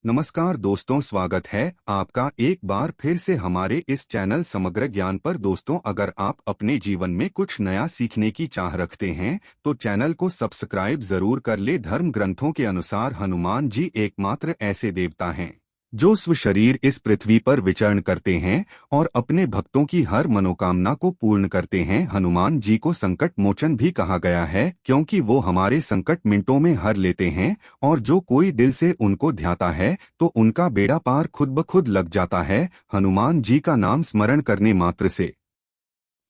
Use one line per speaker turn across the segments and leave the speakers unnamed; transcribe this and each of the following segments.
नमस्कार दोस्तों, स्वागत है आपका एक बार फिर से हमारे इस चैनल समग्र ज्ञान पर। दोस्तों, अगर आप अपने जीवन में कुछ नया सीखने की चाह रखते हैं तो चैनल को सब्सक्राइब जरूर कर ले। धर्म ग्रंथों के अनुसार हनुमान जी एकमात्र ऐसे देवता हैं जो स्वशरीर इस पृथ्वी पर विचरण करते हैं और अपने भक्तों की हर मनोकामना को पूर्ण करते हैं। हनुमान जी को संकट मोचन भी कहा गया है क्योंकि वो हमारे संकट मिनटों में हर लेते हैं और जो कोई दिल से उनको ध्याता है तो उनका बेड़ा पार खुद ब खुद लग जाता है। हनुमान जी का नाम स्मरण करने मात्र से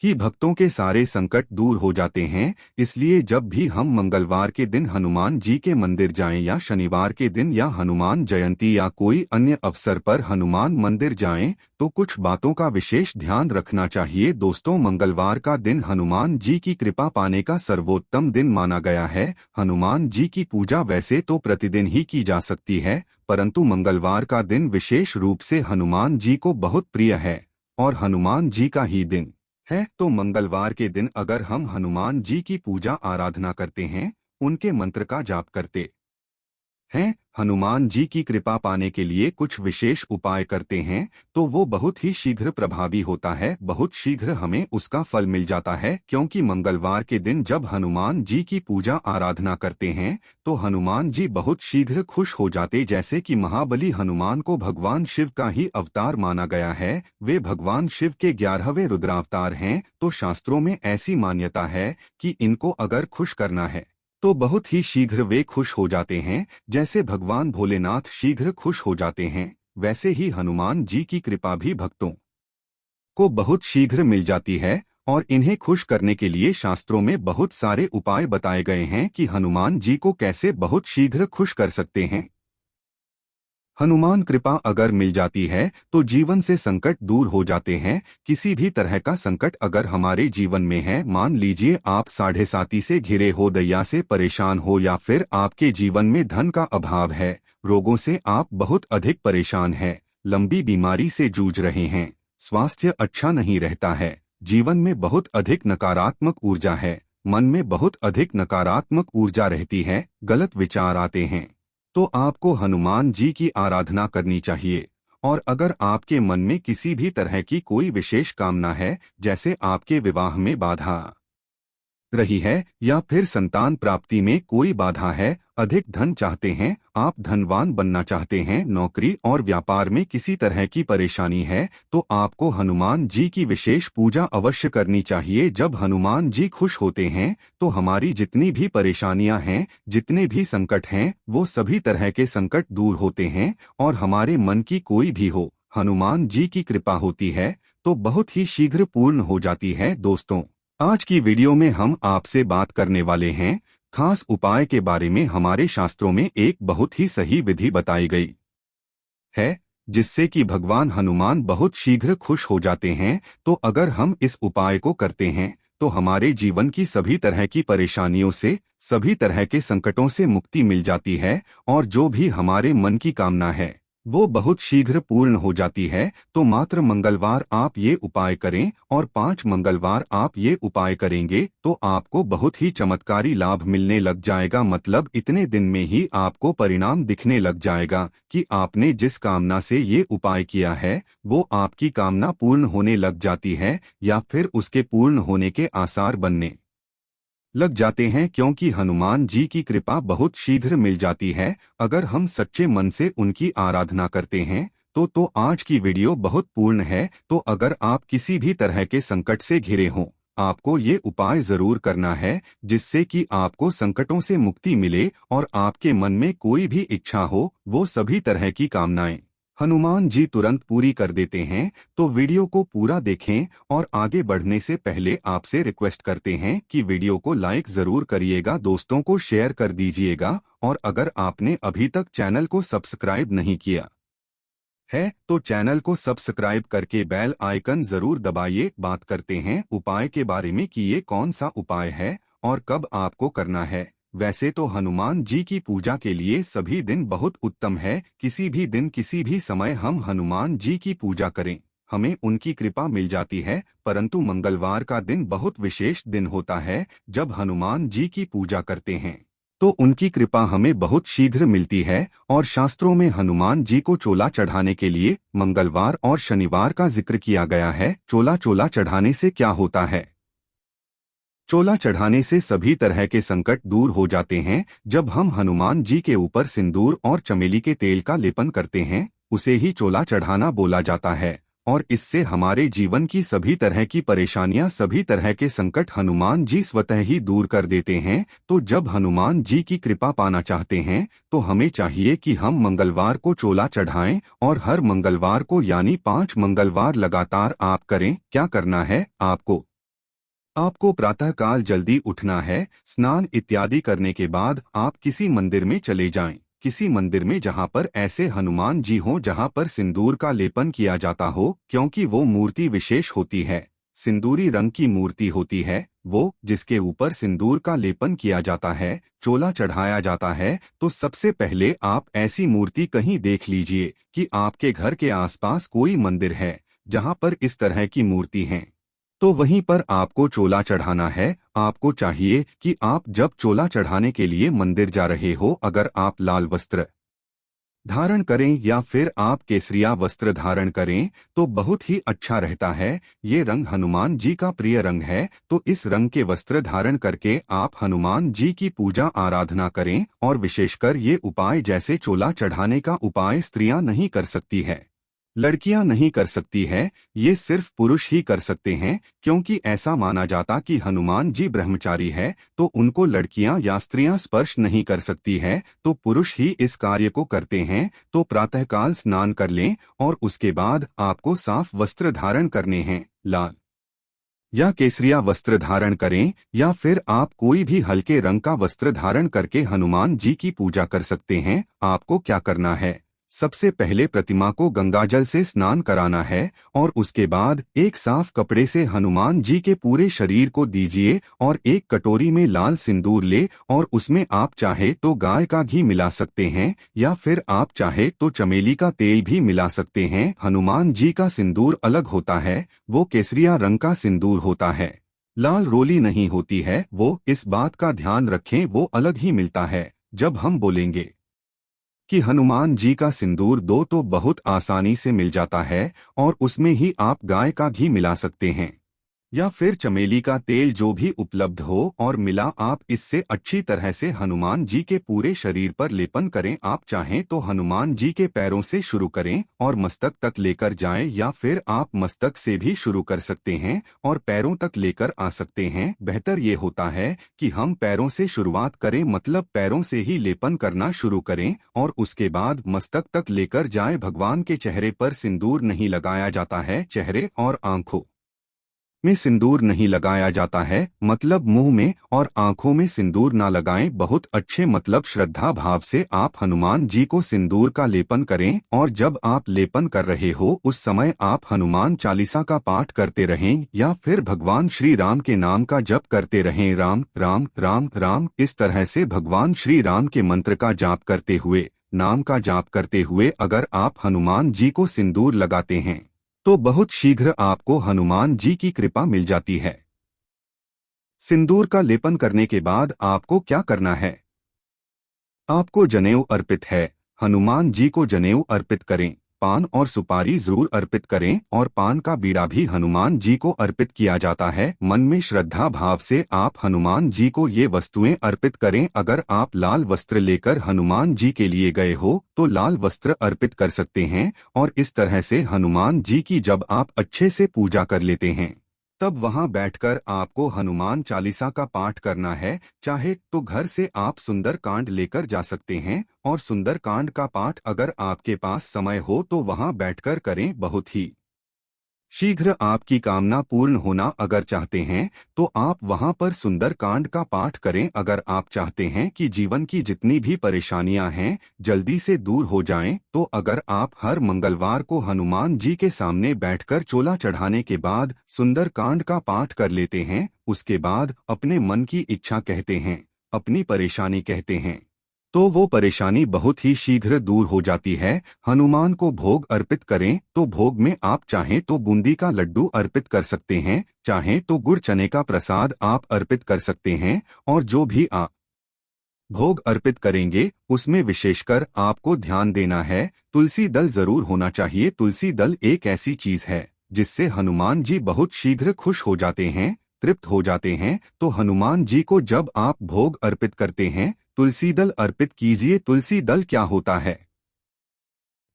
कि भक्तों के सारे संकट दूर हो जाते हैं। इसलिए जब भी हम मंगलवार के दिन हनुमान जी के मंदिर जाएं या शनिवार के दिन या हनुमान जयंती या कोई अन्य अवसर पर हनुमान मंदिर जाएं तो कुछ बातों का विशेष ध्यान रखना चाहिए। दोस्तों, मंगलवार का दिन हनुमान जी की कृपा पाने का सर्वोत्तम दिन माना गया है। हनुमान जी की पूजा वैसे तो प्रतिदिन ही की जा सकती है, परंतु मंगलवार का दिन विशेष रूप से हनुमान जी को बहुत प्रिय है और हनुमान जी का ही दिन है। तो मंगलवार के दिन अगर हम हनुमान जी की पूजा आराधना करते हैं, उनके मंत्र का जाप करते हैं, हनुमान जी की कृपा पाने के लिए कुछ विशेष उपाय करते हैं तो वो बहुत ही शीघ्र प्रभावी होता है। बहुत शीघ्र हमें उसका फल मिल जाता है क्योंकि मंगलवार के दिन जब हनुमान जी की पूजा आराधना करते हैं तो हनुमान जी बहुत शीघ्र खुश हो जाते। जैसे कि महाबली हनुमान को भगवान शिव का ही अवतार माना गया है, वे भगवान शिव के 11वें रुद्रावतार हैं। तो शास्त्रों में ऐसी मान्यता है कि इनको अगर खुश करना है तो बहुत ही शीघ्र वे खुश हो जाते हैं। जैसे भगवान भोलेनाथ शीघ्र खुश हो जाते हैं, वैसे ही हनुमान जी की कृपा भी भक्तों को बहुत शीघ्र मिल जाती है और इन्हें खुश करने के लिए शास्त्रों में बहुत सारे उपाय बताए गए हैं कि हनुमान जी को कैसे बहुत शीघ्र खुश कर सकते हैं। हनुमान कृपा अगर मिल जाती है तो जीवन से संकट दूर हो जाते हैं। किसी भी तरह का संकट अगर हमारे जीवन में है, मान लीजिए आप साढ़े साती से घिरे हो, दैया से परेशान हो या फिर आपके जीवन में धन का अभाव है, रोगों से आप बहुत अधिक परेशान हैं, लंबी बीमारी से जूझ रहे हैं, स्वास्थ्य अच्छा नहीं रहता है, जीवन में बहुत अधिक नकारात्मक ऊर्जा है, मन में बहुत अधिक नकारात्मक ऊर्जा रहती है, गलत विचार आते हैं, तो आपको हनुमान जी की आराधना करनी चाहिए। और अगर आपके मन में किसी भी तरह की कोई विशेष कामना है, जैसे आपके विवाह में बाधा रही है या फिर संतान प्राप्ति में कोई बाधा है, अधिक धन चाहते हैं, आप धनवान बनना चाहते हैं, नौकरी और व्यापार में किसी तरह की परेशानी है, तो आपको हनुमान जी की विशेष पूजा अवश्य करनी चाहिए। जब हनुमान जी खुश होते हैं तो हमारी जितनी भी परेशानियां हैं, जितने भी संकट हैं, वो सभी तरह के संकट दूर होते हैं और हमारे मन की कोई भी हो, हनुमान जी की कृपा होती है तो बहुत ही शीघ्र पूर्ण हो जाती है। दोस्तों, आज की वीडियो में हम आपसे बात करने वाले हैं खास उपाय के बारे में। हमारे शास्त्रों में एक बहुत ही सही विधि बताई गई है जिससे कि भगवान हनुमान बहुत शीघ्र खुश हो जाते हैं। तो अगर हम इस उपाय को करते हैं तो हमारे जीवन की सभी तरह की परेशानियों से, सभी तरह के संकटों से मुक्ति मिल जाती है और जो भी हमारे मन की कामना है वो बहुत शीघ्र पूर्ण हो जाती है। तो मात्र मंगलवार आप ये उपाय करें और 5 मंगलवार आप ये उपाय करेंगे तो आपको बहुत ही चमत्कारी लाभ मिलने लग जाएगा। मतलब इतने दिन में ही आपको परिणाम दिखने लग जाएगा कि आपने जिस कामना से ये उपाय किया है वो आपकी कामना पूर्ण होने लग जाती है या फिर उसके पूर्ण होने के आसार बनने लग जाते हैं, क्योंकि हनुमान जी की कृपा बहुत शीघ्र मिल जाती है अगर हम सच्चे मन से उनकी आराधना करते हैं। तो आज की वीडियो बहुत पूर्ण है। तो अगर आप किसी भी तरह के संकट से घिरे हों, आपको ये उपाय जरूर करना है जिससे कि आपको संकटों से मुक्ति मिले और आपके मन में कोई भी इच्छा हो, वो सभी तरह की कामनाएं हनुमान जी तुरंत पूरी कर देते हैं। तो वीडियो को पूरा देखें और आगे बढ़ने से पहले आपसे रिक्वेस्ट करते हैं कि वीडियो को लाइक जरूर करिएगा, दोस्तों को शेयर कर दीजिएगा और अगर आपने अभी तक चैनल को सब्सक्राइब नहीं किया है तो चैनल को सब्सक्राइब करके बेल आइकन जरूर दबाइए। बात करते हैं उपाय के बारे में कि ये कौन सा उपाय है और कब आपको करना है। वैसे तो हनुमान जी की पूजा के लिए सभी दिन बहुत उत्तम है, किसी भी दिन किसी भी समय हम हनुमान जी की पूजा करें, हमें उनकी कृपा मिल जाती है। परंतु मंगलवार का दिन बहुत विशेष दिन होता है जब हनुमान जी की पूजा करते हैं। तो उनकी कृपा हमें बहुत शीघ्र मिलती है। और शास्त्रों में हनुमान जी को चोला चढ़ाने के लिए मंगलवार और शनिवार का जिक्र किया गया है। चोला चढ़ाने से क्या होता है? चोला चढ़ाने से सभी तरह के संकट दूर हो जाते हैं। जब हम हनुमान जी के ऊपर सिंदूर और चमेली के तेल का लेपन करते हैं, उसे ही चोला चढ़ाना बोला जाता है। और इससे हमारे जीवन की सभी तरह की परेशानियां, सभी तरह के संकट हनुमान जी स्वतः ही दूर कर देते हैं। तो जब हनुमान जी की कृपा पाना चाहते हैं, तो हमें चाहिए कि हम मंगलवार को चोला चढ़ाएं, और हर मंगलवार को यानी 5 मंगलवार लगातार आप करें। क्या करना है आपको प्रातःकाल जल्दी उठना है। स्नान इत्यादि करने के बाद आप किसी मंदिर में चले जाएं। किसी मंदिर में जहां पर ऐसे हनुमान जी हों जहां पर सिंदूर का लेपन किया जाता हो, क्योंकि वो मूर्ति विशेष होती है। सिंदूरी रंग की मूर्ति होती है वो, जिसके ऊपर सिंदूर का लेपन किया जाता है, चोला चढ़ाया जाता है। तो सबसे पहले आप ऐसी मूर्ति कहीं देख लीजिए कि आपके घर के आसपास कोई मंदिर है जहां पर इस तरह की मूर्ति है, तो वहीं पर आपको चोला चढ़ाना है। आपको चाहिए कि आप जब चोला चढ़ाने के लिए मंदिर जा रहे हो, अगर आप लाल वस्त्र धारण करें या फिर आप केसरिया वस्त्र धारण करें तो बहुत ही अच्छा रहता है। ये रंग हनुमान जी का प्रिय रंग है, तो इस रंग के वस्त्र धारण करके आप हनुमान जी की पूजा आराधना करें। और विशेषकर ये उपाय, जैसे चोला चढ़ाने का उपाय स्त्रियां नहीं कर सकती है, लड़कियां नहीं कर सकती है, ये सिर्फ पुरुष ही कर सकते हैं। क्योंकि ऐसा माना जाता कि हनुमान जी ब्रह्मचारी है, तो उनको लड़कियां या स्त्रियां स्पर्श नहीं कर सकती है, तो पुरुष ही इस कार्य को करते हैं। तो प्रातःकाल स्नान कर लें और उसके बाद आपको साफ वस्त्र धारण करने हैं। लाल या केसरिया वस्त्र धारण करें, या फिर आप कोई भी हल्के रंग का वस्त्र धारण करके हनुमान जी की पूजा कर सकते हैं। आपको क्या करना है? सबसे पहले प्रतिमा को गंगाजल से स्नान कराना है, और उसके बाद एक साफ कपड़े से हनुमान जी के पूरे शरीर को दीजिए, और एक कटोरी में लाल सिंदूर ले और उसमें आप चाहे तो गाय का घी मिला सकते हैं, या फिर आप चाहे तो चमेली का तेल भी मिला सकते हैं। हनुमान जी का सिंदूर अलग होता है, वो केसरिया रंग का सिंदूर होता है, लाल रोली नहीं होती है वो। इस बात का ध्यान रखें, वो अलग ही मिलता है। जब हम बोलेंगे कि हनुमान जी का सिंदूर दो, तो बहुत आसानी से मिल जाता है, और उसमें ही आप गाय का घी मिला सकते हैं या फिर चमेली का तेल, जो भी उपलब्ध हो और मिला। आप इससे अच्छी तरह से हनुमान जी के पूरे शरीर पर लेपन करें। आप चाहें तो हनुमान जी के पैरों से शुरू करें और मस्तक तक लेकर जाएं, या फिर आप मस्तक से भी शुरू कर सकते हैं और पैरों तक लेकर आ सकते हैं। बेहतर ये होता है कि हम पैरों से शुरुआत करें, मतलब पैरों से ही लेपन करना शुरू करें और उसके बाद मस्तक तक लेकर जाएं। भगवान के चेहरे पर सिंदूर नहीं लगाया जाता है, चेहरे और आंखों में सिंदूर नहीं लगाया जाता है, मतलब मुंह में और आंखों में सिंदूर ना लगाएं। बहुत अच्छे, मतलब श्रद्धा भाव से आप हनुमान जी को सिंदूर का लेपन करें, और जब आप लेपन कर रहे हो उस समय आप हनुमान चालीसा का पाठ करते रहें, या फिर भगवान श्री राम के नाम का जप करते रहें। राम राम राम राम, इस तरह से भगवान श्री राम के मंत्र का जाप करते हुए, नाम का जाप करते हुए अगर आप हनुमान जी को सिंदूर लगाते हैं, तो बहुत शीघ्र आपको हनुमान जी की कृपा मिल जाती है। सिंदूर का लेपन करने के बाद आपको क्या करना है? आपको जनेऊ अर्पित है, हनुमान जी को जनेऊ अर्पित करें। पान और सुपारी जरूर अर्पित करें, और पान का बीड़ा भी हनुमान जी को अर्पित किया जाता है। मन में श्रद्धा भाव से आप हनुमान जी को ये वस्तुएं अर्पित करें। अगर आप लाल वस्त्र लेकर हनुमान जी के लिए गए हो तो लाल वस्त्र अर्पित कर सकते हैं, और इस तरह से हनुमान जी की जब आप अच्छे से पूजा कर लेते हैं, तब वहां बैठकर आपको हनुमान चालीसा का पाठ करना है। चाहे तो घर से आप सुंदर कांड लेकर जा सकते हैं, और सुंदर कांड का पाठ अगर आपके पास समय हो तो वहां बैठकर करें। बहुत ही शीघ्र आपकी कामना पूर्ण होना अगर चाहते हैं तो आप वहां पर सुंदर कांड का पाठ करें। अगर आप चाहते हैं कि जीवन की जितनी भी परेशानियां हैं जल्दी से दूर हो जाएं, तो अगर आप हर मंगलवार को हनुमान जी के सामने बैठकर चोला चढ़ाने के बाद सुंदर कांड का पाठ कर लेते हैं, उसके बाद अपने मन की इच्छा कहते हैं, अपनी परेशानी कहते हैं, तो वो परेशानी बहुत ही शीघ्र दूर हो जाती है। हनुमान को भोग अर्पित करें, तो भोग में आप चाहें तो बूंदी का लड्डू अर्पित कर सकते हैं, चाहें तो गुड़ चने का प्रसाद आप अर्पित कर सकते हैं, और जो भी आप भोग अर्पित करेंगे उसमें विशेषकर आपको ध्यान देना है, तुलसी दल जरूर होना चाहिए। तुलसी दल एक ऐसी चीज है जिससे हनुमान जी बहुत शीघ्र खुश हो जाते हैं, तृप्त हो जाते हैं। तो हनुमान जी को जब आप भोग अर्पित करते हैं, तुलसी दल अर्पित कीजिए। तुलसी दल क्या होता है?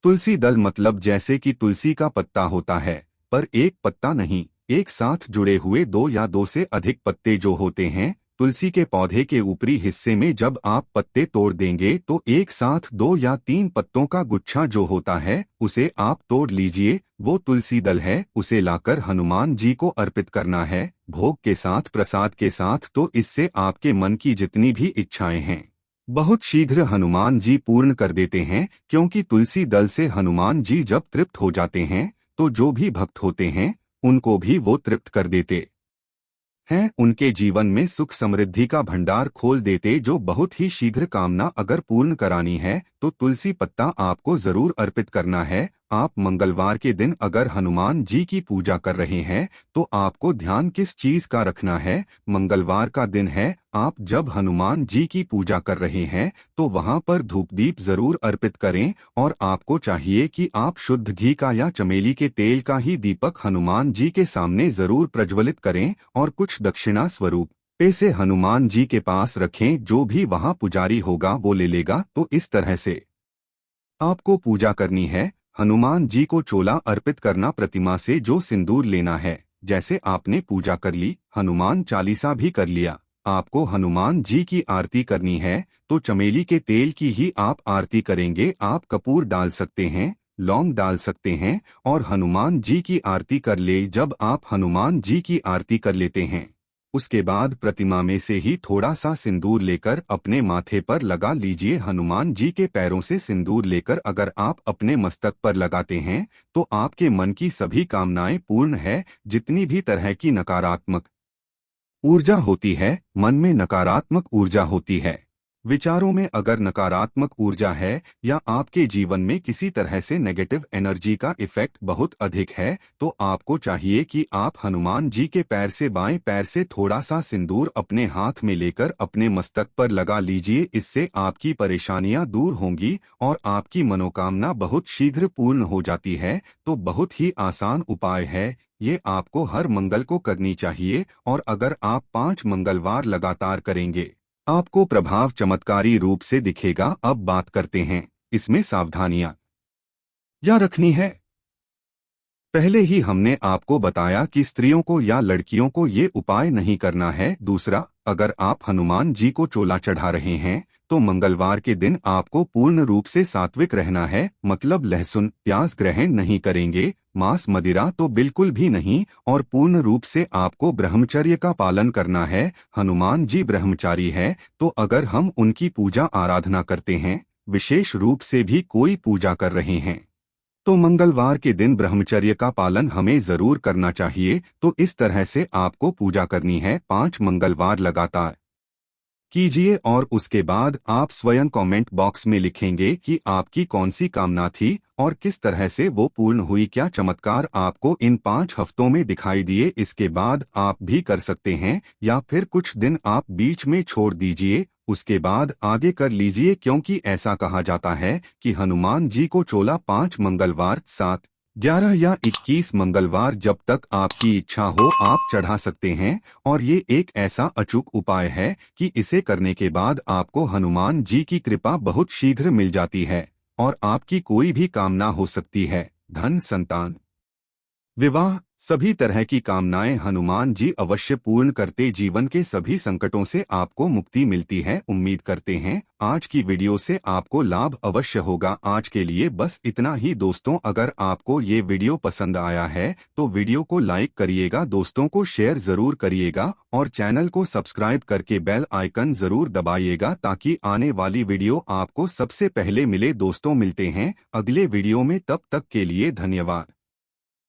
तुलसी दल मतलब जैसे कि तुलसी का पत्ता होता है, पर एक पत्ता नहीं, एक साथ जुड़े हुए दो या दो से अधिक पत्ते जो होते हैं। तुलसी के पौधे के ऊपरी हिस्से में जब आप पत्ते तोड़ देंगे तो एक साथ 2 या 3 पत्तों का गुच्छा जो होता है उसे आप तोड़ लीजिए, वो तुलसी दल है। उसे लाकर हनुमान जी को अर्पित करना है, भोग के साथ, प्रसाद के साथ। तो इससे आपके मन की जितनी भी इच्छाएं हैं बहुत शीघ्र हनुमान जी पूर्ण कर देते हैं, क्योंकि तुलसी दल से हनुमान जी जब तृप्त हो जाते हैं तो जो भी भक्त होते हैं उनको भी वो तृप्त कर देते हैं, उनके जीवन में सुख समृद्धि का भंडार खोल देते। जो बहुत ही शीघ्र कामना अगर पूर्ण करानी है तो तुलसी पत्ता आपको जरूर अर्पित करना है। आप मंगलवार के दिन अगर हनुमान जी की पूजा कर रहे हैं तो आपको ध्यान किस चीज का रखना है? मंगलवार का दिन है, आप जब हनुमान जी की पूजा कर रहे हैं तो वहां पर धूप दीप जरूर अर्पित करें, और आपको चाहिए कि आप शुद्ध घी का या चमेली के तेल का ही दीपक हनुमान जी के सामने जरूर प्रज्वलित करें और कुछ दक्षिणा स्वरूप पैसे हनुमान जी के पास रखें। जो भी वहां पुजारी होगा वो ले लेगा। तो इस तरह से आपको पूजा करनी है। हनुमान जी को चोला अर्पित करना, प्रतिमा से जो सिंदूर लेना है। जैसे आपने पूजा कर ली, हनुमान चालीसा भी कर लिया, आपको हनुमान जी की आरती करनी है तो चमेली के तेल की ही आप आरती करेंगे। आप कपूर डाल सकते हैं, लौंग डाल सकते हैं और हनुमान जी की आरती कर ले। जब आप हनुमान जी की आरती कर लेते हैं उसके बाद प्रतिमा में से ही थोड़ा सा सिंदूर लेकर अपने माथे पर लगा लीजिए। हनुमान जी के पैरों से सिंदूर लेकर अगर आप अपने मस्तक पर लगाते हैं तो आपके मन की सभी कामनाएं पूर्ण है। जितनी भी तरह की नकारात्मक ऊर्जा होती है, मन में नकारात्मक ऊर्जा होती है, विचारों में अगर नकारात्मक ऊर्जा है या आपके जीवन में किसी तरह से नेगेटिव एनर्जी का इफेक्ट बहुत अधिक है, तो आपको चाहिए कि आप हनुमान जी के पैर से, बाएं पैर से थोड़ा सा सिंदूर अपने हाथ में लेकर अपने मस्तक पर लगा लीजिए। इससे आपकी परेशानियां दूर होंगी और आपकी मनोकामना बहुत शीघ्र पूर्ण हो जाती है। तो बहुत ही आसान उपाय है, ये आपको हर मंगल को करनी चाहिए। और अगर आप 5 मंगलवार लगातार करेंगे आपको प्रभाव चमत्कारी रूप से दिखेगा। अब बात करते हैं इसमें सावधानियां क्या रखनी है। पहले ही हमने आपको बताया कि स्त्रियों को या लड़कियों को ये उपाय नहीं करना है। दूसरा, अगर आप हनुमान जी को चोला चढ़ा रहे हैं तो मंगलवार के दिन आपको पूर्ण रूप से सात्विक रहना है, मतलब लहसुन प्याज ग्रहण नहीं करेंगे, मांस मदिरा तो बिल्कुल भी नहीं, और पूर्ण रूप से आपको ब्रह्मचर्य का पालन करना है। हनुमान जी ब्रह्मचारी है, तो अगर हम उनकी पूजा आराधना करते हैं, विशेष रूप से भी कोई पूजा कर रहे हैं, तो मंगलवार के दिन ब्रह्मचर्य का पालन हमें जरूर करना चाहिए। तो इस तरह से आपको पूजा करनी है, 5 मंगलवार लगातार कीजिए। और उसके बाद आप स्वयं कमेंट बॉक्स में लिखेंगे कि आपकी कौन सी कामना थी और किस तरह से वो पूर्ण हुई, क्या चमत्कार आपको इन 5 हफ्तों में दिखाई दिए। इसके बाद आप भी कर सकते हैं या फिर कुछ दिन आप बीच में छोड़ दीजिए, उसके बाद आगे कर लीजिए, क्योंकि ऐसा कहा जाता है कि हनुमान जी को चोला 5 मंगलवार, 7, 11 या 21 मंगलवार जब तक आपकी इच्छा हो आप चढ़ा सकते हैं। और ये एक ऐसा अचूक उपाय है कि इसे करने के बाद आपको हनुमान जी की कृपा बहुत शीघ्र मिल जाती है और आपकी कोई भी कामना हो सकती है, धन, संतान, विवाह, सभी तरह की कामनाएं हनुमान जी अवश्य पूर्ण करते। जीवन के सभी संकटों से आपको मुक्ति मिलती है। उम्मीद करते हैं आज की वीडियो से आपको लाभ अवश्य होगा। आज के लिए बस इतना ही दोस्तों। अगर आपको ये वीडियो पसंद आया है तो वीडियो को लाइक करिएगा, दोस्तों को शेयर जरूर करिएगा और चैनल को सब्सक्राइब करके बेल आइकन जरूर दबाइएगा ताकि आने वाली वीडियो आपको सबसे पहले मिले। दोस्तों मिलते हैं अगले वीडियो में, तब तक के लिए धन्यवाद।